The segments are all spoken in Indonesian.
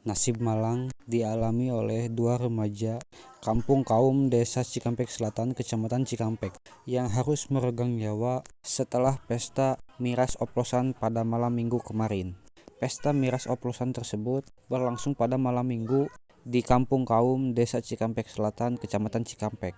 Nasib malang dialami oleh dua remaja Kampung Kaum Desa Cikampek Selatan, Kecamatan Cikampek, yang harus meregang nyawa setelah pesta miras oplosan pada malam Minggu kemarin. Pesta miras oplosan tersebut berlangsung pada malam Minggu di Kampung Kaum Desa Cikampek Selatan, Kecamatan Cikampek.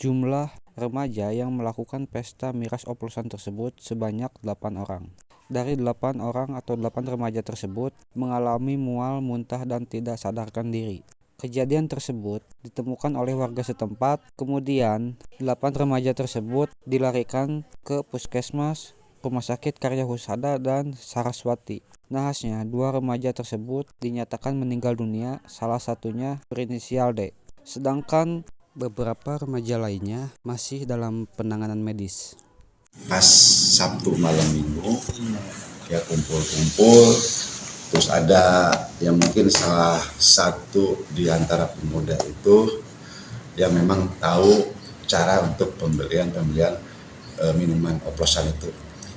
Jumlah remaja yang melakukan pesta miras oplosan tersebut sebanyak 8 orang. Dari 8 orang atau 8 remaja tersebut mengalami mual, muntah, dan tidak sadarkan diri. Kejadian tersebut ditemukan oleh warga setempat. Kemudian 8 remaja tersebut dilarikan ke puskesmas, Rumah Sakit Karya Husada, dan Saraswati. Nahasnya 2 remaja tersebut dinyatakan meninggal dunia, salah satunya berinisial D. Sedangkan beberapa remaja lainnya masih dalam penanganan medis. Pas Sabtu malam Minggu ya kumpul-kumpul, terus ada yang mungkin salah satu di antara pemuda itu yang memang tahu cara untuk pembelian minuman oplosan itu.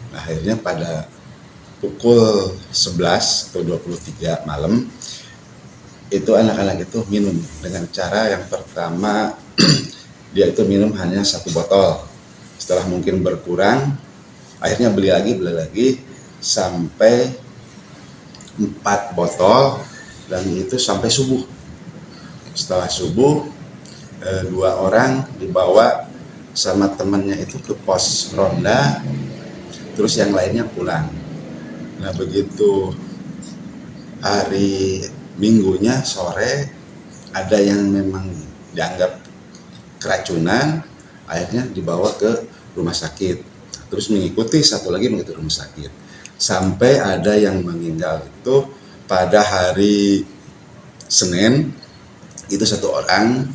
Nah, akhirnya pada pukul 11 atau 23 malam itu anak-anak itu minum dengan cara yang pertama dia itu minum hanya 1 botol. Setelah mungkin berkurang, akhirnya beli lagi sampai 4 botol, dan itu sampai subuh. Setelah subuh, 2 orang dibawa sama temannya itu ke pos ronda, terus yang lainnya pulang. Nah, begitu hari Minggunya sore ada yang memang dianggap keracunan, akhirnya dibawa ke rumah sakit, terus mengikuti satu lagi mengikuti rumah sakit, sampai ada yang meninggal itu pada hari Senin itu 1 orang,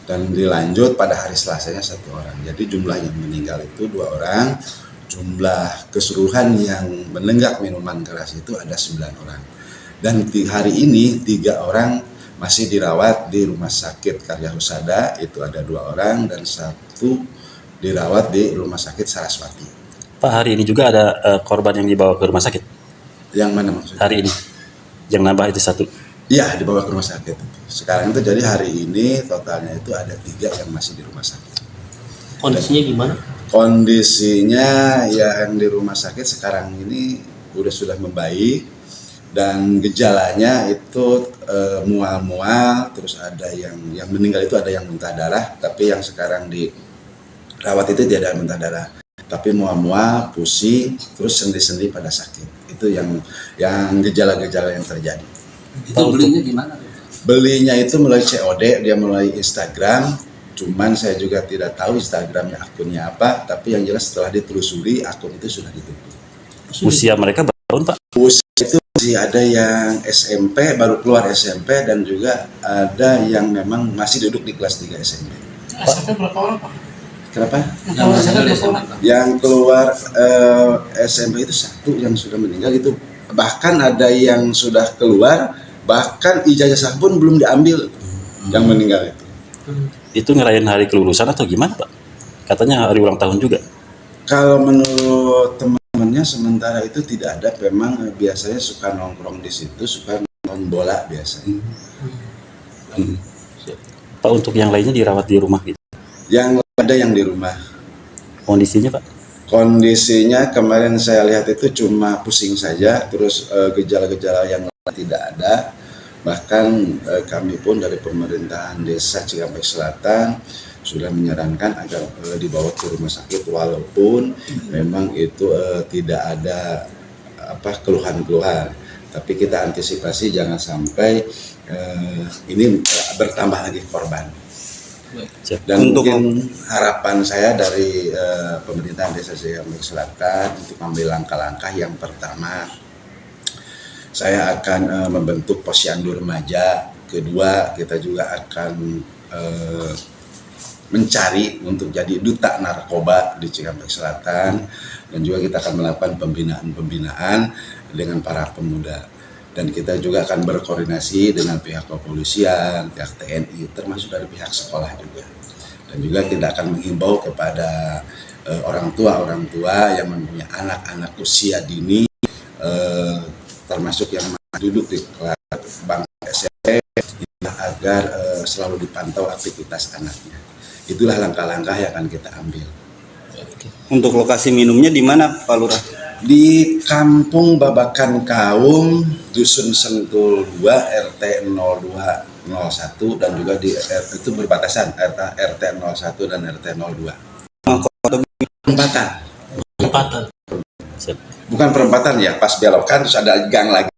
dan dilanjut pada hari Selasanya 1 orang. Jadi jumlah yang meninggal itu 2 orang, jumlah keseluruhan yang menenggak minuman keras itu ada 9 orang. Dan hari ini 3 orang masih dirawat di Rumah Sakit Karya Husada, itu ada 2 orang, dan 1 dirawat di Rumah Sakit Saraswati. Pak, hari ini juga ada korban yang dibawa ke rumah sakit? Yang mana maksudnya? Hari ini, yang nambah itu 1? Iya, dibawa ke rumah sakit. Sekarang itu jadi hari ini totalnya itu ada 3 yang masih di rumah sakit. Kondisinya gimana? Kondisinya yang di rumah sakit sekarang ini sudah membaik, dan gejalanya itu mual-mual, terus ada yang meninggal itu ada yang muntah darah, tapi yang sekarang dirawat itu tidak ada muntah darah, tapi mual-mual, pusing, terus sendi-sendi pada sakit. Itu yang gejala-gejala yang terjadi. Itu belinya gimana? Belinya itu melalui COD, dia melalui Instagram, cuman saya juga tidak tahu Instagramnya akunnya apa, tapi yang jelas setelah ditelusuri akun itu sudah ditutup. Usia mereka berapa tahun, Pak? Usia itu masih ada yang SMP, baru keluar SMP, dan juga ada yang memang masih duduk di kelas 3 SMP. SMP berapa orang, Pak? Kenapa? Yang Yang keluar SMP itu 1 yang sudah meninggal itu. Bahkan ada yang sudah keluar, bahkan ijazah pun belum diambil yang meninggal itu. Itu ngerayain hari kelulusan atau gimana, Pak? Katanya hari ulang tahun juga. Kalau menurut teman-temannya sementara itu tidak ada, memang biasanya suka nongkrong di situ, suka nonton bola biasanya. Pak, untuk yang lainnya dirawat di rumah gitu? Yang ada yang di rumah. Kondisinya, Pak? Kondisinya kemarin saya lihat itu cuma pusing saja, terus gejala-gejala yang lain tidak ada. Bahkan kami pun dari pemerintahan Desa Cikampek Selatan sudah menyarankan agar dibawa ke rumah sakit, walaupun memang itu tidak ada keluhan-keluhan, tapi kita antisipasi jangan sampai ini bertambah lagi korban. Dan mungkin harapan saya dari pemerintahan Desa Cikampek Selatan untuk mengambil langkah-langkah. Yang pertama, saya akan membentuk posyandu remaja. Kedua, kita juga akan mencari untuk jadi duta narkoba di Cikampek Selatan, dan juga kita akan melakukan pembinaan dengan para pemuda. Dan kita juga akan berkoordinasi dengan pihak kepolisian, pihak TNI, termasuk dari pihak sekolah juga. Dan juga kita akan menghimbau kepada orang tua yang mempunyai anak-anak usia dini, termasuk yang duduk di kelas bangku SMP agar selalu dipantau aktivitas anaknya. Itulah langkah-langkah yang akan kita ambil. Untuk lokasi minumnya di mana, Pak Lurah? Di Kampung Babakan Kaum, Dusun Sentul 2, RT 0201 dan juga di itu berbatasan RT 01 dan RT 02. Perempatan. Tempatan. Bukan perempatan ya, pas belokan terus ada gang lagi.